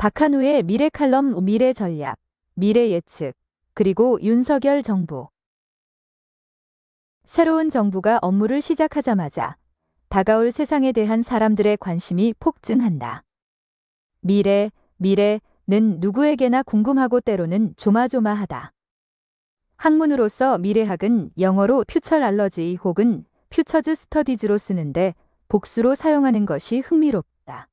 박한우의 미래 칼럼 미래 전략, 미래 예측, 그리고 윤석열 정부. 새로운 정부가 업무를 시작하자마자 다가올 세상에 대한 사람들의 관심이 폭증한다. 미래는 누구에게나 궁금하고 때로는 조마조마하다. 학문으로서 미래학은 영어로 퓨처 알러지 혹은 퓨처즈 스터디즈로 쓰는데 복수로 사용하는 것이 흥미롭다.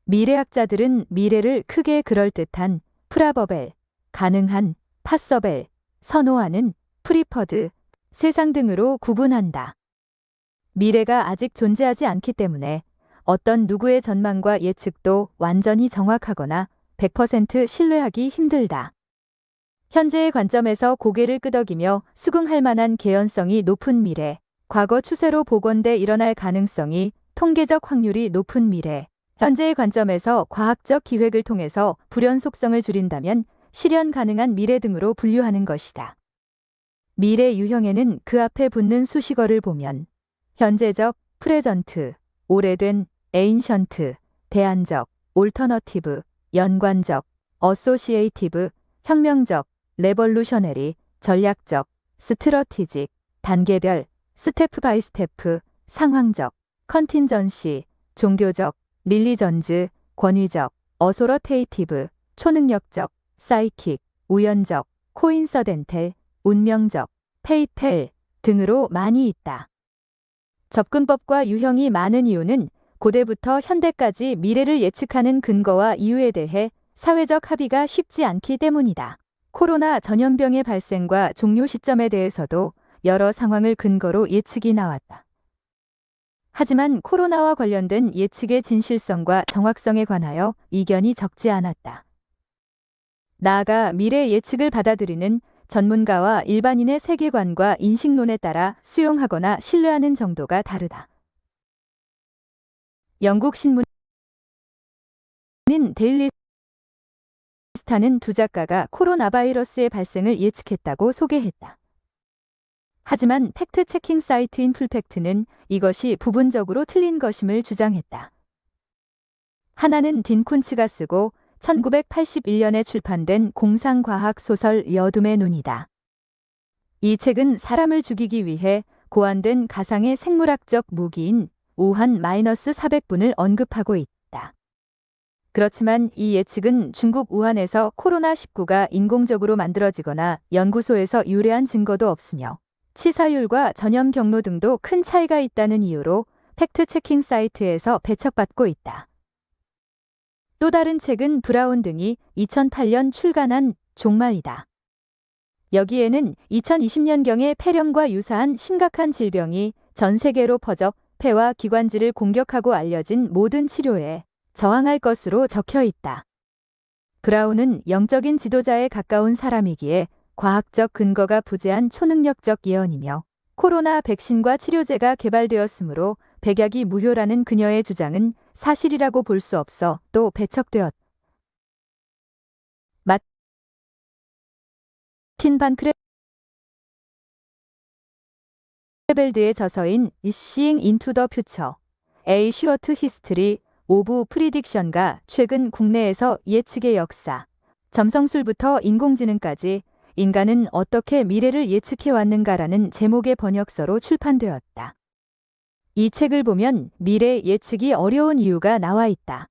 미래학자들은 미래를 크게 그럴듯한 프라버벨, 가능한, 파서벨, 선호하는, 프리퍼드, 세상 등으로 구분한다. 미래가 아직 존재하지 않기 때문에 어떤 누구의 전망과 예측도 완전히 정확하거나 100% 신뢰하기 힘들다. 현재의 관점에서 고개를 끄덕이며 수긍할 만한 개연성이 높은 미래, 과거 추세로 복원돼 일어날 가능성이 통계적 확률이 높은 미래, 현재의 관점에서 과학적 기획을 통해서 불연 속성을 줄인다면 실현 가능한 미래 등으로 분류하는 것이다. 미래 유형에는 그 앞에 붙는 수식어를 보면 현재적, 프레전트, 오래된, 에인션트, 대안적, 올터너티브, 연관적, 어소시에이티브, 혁명적, 레볼루셔너리, 전략적, 스트러티직, 단계별, 스테프 바이 스테프, 상황적, 컨틴전시, 종교적, 릴리전즈, 권위적, 어소러테이티브, 초능력적, 사이킥, 우연적, 코인서덴텔, 운명적, 페이펠 등으로 많이 있다. 접근법과 유형이 많은 이유는 고대부터 현대까지 미래를 예측하는 근거와 이유에 대해 사회적 합의가 쉽지 않기 때문이다. 코로나 전염병의 발생과 종료 시점에 대해서도 여러 상황을 근거로 예측이 나왔다. 하지만 코로나와 관련된 예측의 진실성과 정확성에 관하여 이견이 적지 않았다. 나아가 미래 예측을 받아들이는 전문가와 일반인의 세계관과 인식론에 따라 수용하거나 신뢰하는 정도가 다르다. 영국 신문인 데일리 스타는 두 작가가 코로나 바이러스의 발생을 예측했다고 소개했다. 하지만 팩트 체킹 사이트인 풀팩트는 이것이 부분적으로 틀린 것임을 주장했다. 하나는 딘 쿤츠가 쓰고 1981년에 출판된 공상과학 소설 여둠의 눈이다. 이 책은 사람을 죽이기 위해 고안된 가상의 생물학적 무기인 우한-400분을 언급하고 있다. 그렇지만 이 예측은 중국 우한에서 코로나19가 인공적으로 만들어지거나 연구소에서 유래한 증거도 없으며 치사율과 전염 경로 등도 큰 차이가 있다는 이유로 팩트체킹 사이트에서 배척받고 있다. 또 다른 책은 브라운 등이 2008년 출간한 종말이다. 여기에는 2020년경에 폐렴과 유사한 심각한 질병이 전 세계로 퍼져 폐와 기관지를 공격하고 알려진 모든 치료에 저항할 것으로 적혀 있다. 브라운은 영적인 지도자에 가까운 사람이기에 과학적 근거가 부재한 초능력적 예언이며 코로나 백신과 치료제가 개발되었으므로 백약이 무효라는 그녀의 주장은 사실이라고 볼 수 없어 또 배척되었다. 마틴 반 크레벨드의 저서인 Seeing into the Future, A Short History of Prediction가 최근 국내에서 예측의 역사, 점성술부터 인공지능까지 인간은 어떻게 미래를 예측해왔는가라는 제목의 번역서로 출판되었다. 이 책을 보면 미래 예측이 어려운 이유가 나와 있다.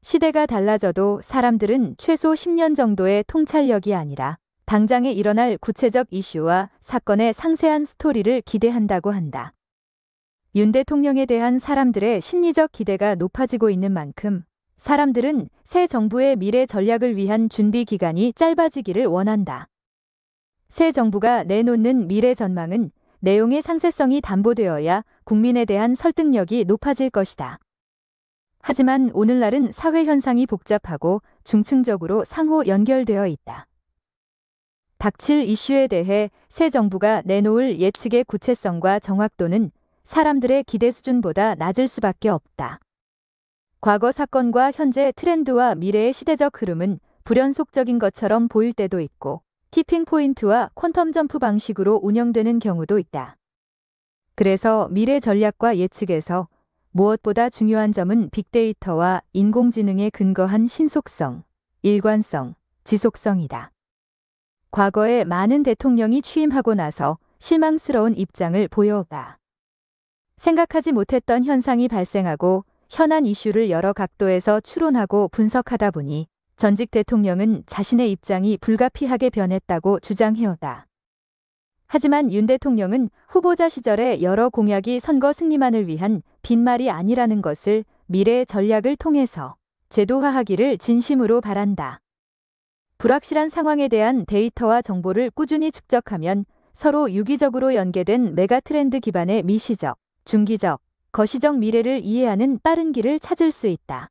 시대가 달라져도 사람들은 최소 10년 정도의 통찰력이 아니라 당장에 일어날 구체적 이슈와 사건의 상세한 스토리를 기대한다고 한다. 윤 대통령에 대한 사람들의 심리적 기대가 높아지고 있는 만큼 사람들은 새 정부의 미래 전략을 위한 준비 기간이 짧아지기를 원한다. 새 정부가 내놓는 미래 전망은 내용의 상세성이 담보되어야 국민에 대한 설득력이 높아질 것이다. 하지만 오늘날은 사회 현상이 복잡하고 중층적으로 상호 연결되어 있다. 닥칠 이슈에 대해 새 정부가 내놓을 예측의 구체성과 정확도는 사람들의 기대 수준보다 낮을 수밖에 없다. 과거 사건과 현재 트렌드와 미래의 시대적 흐름은 불연속적인 것처럼 보일 때도 있고 티핑 포인트와 퀀텀 점프 방식으로 운영되는 경우도 있다. 그래서 미래 전략과 예측에서 무엇보다 중요한 점은 빅데이터와 인공지능에 근거한 신속성, 일관성, 지속성이다. 과거에 많은 대통령이 취임하고 나서 실망스러운 입장을 보여오다. 생각하지 못했던 현상이 발생하고 현안 이슈를 여러 각도에서 추론하고 분석하다 보니 전직 대통령은 자신의 입장이 불가피하게 변했다고 주장해오다. 하지만 윤 대통령은 후보자 시절에 여러 공약이 선거 승리만을 위한 빈말이 아니라는 것을 미래의 전략을 통해서 제도화하기를 진심으로 바란다. 불확실한 상황에 대한 데이터와 정보를 꾸준히 축적하면 서로 유기적으로 연계된 메가트렌드 기반의 미시적, 중기적, 거시적 미래를 이해하는 빠른 길을 찾을 수 있다.